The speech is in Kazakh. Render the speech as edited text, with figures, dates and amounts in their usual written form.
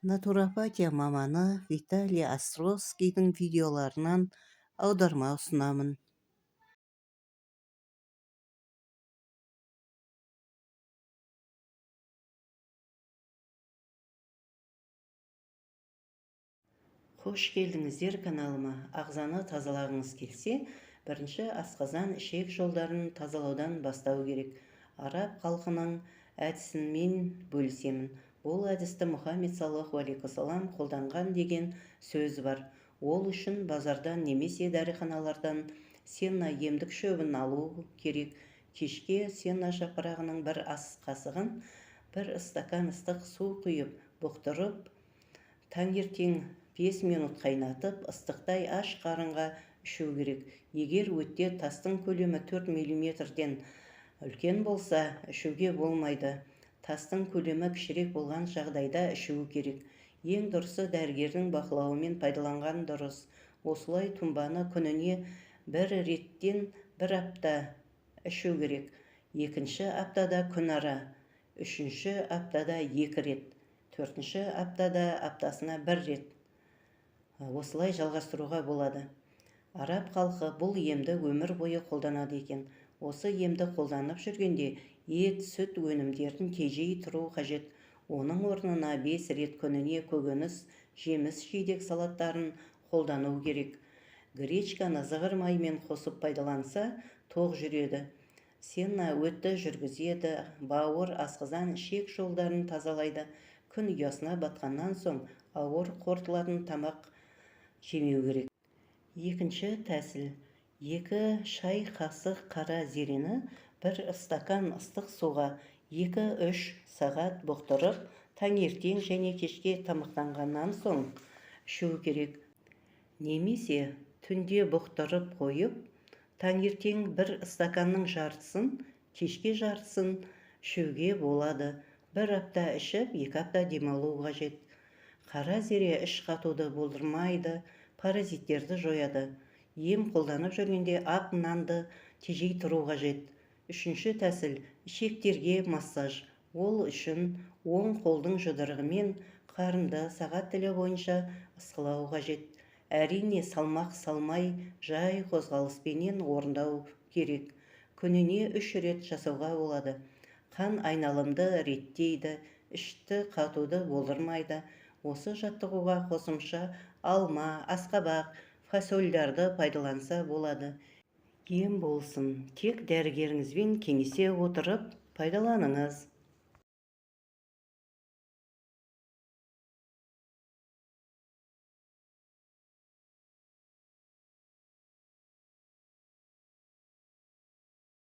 Natuропатия маманы Виталий Островскийдің видеоларынан аударма ұсынамын. Қош келдіңіздер каналыма. Ағзаны тазалағыңыз келсе, бірінші асқазан ішек жолдарын тазалаудан бастау керек. Араб халқының әдісін мен бөлісемін. Бұл әдісті Мұхаммед саллаллаху алейхи вассалам қолданған деген сөз бар. Ол үшін базардан немесе дәріханалардан сенна емдік шөбін алу керек. Кешке сенна жапырағының бір ас қасығын бір стакан ыстық су құйып бұқтырып, таңертең 5 минут қайнатып, ыстықтай аш қарынға ішу керек. Егер өтте тастың көлемі 4 мм-ден үлкен болса, ішуге болмайды. Тастың көлемі кішірек болған жағдайда ішуі керек. Ең дұрысы дәрігердің бақылауымен пайдаланған дұрыс. Осылай тұнбаны күніне бір реттен бір апта ішу керек. Екінші аптада күн ара, үшінші аптада 2 рет, төртінші аптада аптасына 1 рет. Осылай жалғастыруға болады. Араб халқы бұл емді өмір бойы қолданады екен. Осы емді қолданып жүргенде ет, сүт өнімдерін тежей тұру қажет. Оның орнына 5 рет күніне көкөніс, жеміс, жидек салаттарын қолдану керек. Гречканы зығыр маймен қосып пайдаланса, тоқ жүреді. Сенна өтті жүргізеді, бауыр, асқазан, ішек жолдарын тазалайды. Күн ұясына батқаннан соң ауыр қорытылатын тамақ жемеу керек. Екінші тәсіл. 2 шай қасық қара зерені 1 стакан ыстық суға 2-3 сағат бұқтырып, таңертең және кешке тамақтанғаннан соң ішу керек. Немесе түнде бұқтырып қойып, таңертең 1 стаканның жартысын, кешке жартысын ішуге болады. 1 апта ішіп, 2 апта демалу қажет. Қара зере іш қатуды болдырмайды, паразиттерді жояды. Ем қолданып жүргенде ақ нанды тежей тұру қажет. Үшінші тәсіл. Ішектерге массаж. Ол үшін оң қолдың жұдырығымен қарынды сағат тілі бойынша ысқылау қажет. Әрине салмақ салмай, жай қозғалыспенен орындау керек. Күніне 3 рет жасауға болады. Қан айналымды реттейді, ішті қатуды болдырмайды. Осы жаттығуға қосымша алма, асқабақ, фасольдарды пайдаланса болады. Ем болсын, тек дәрігеріңізбен кеңесе отырып пайдаланыңыз.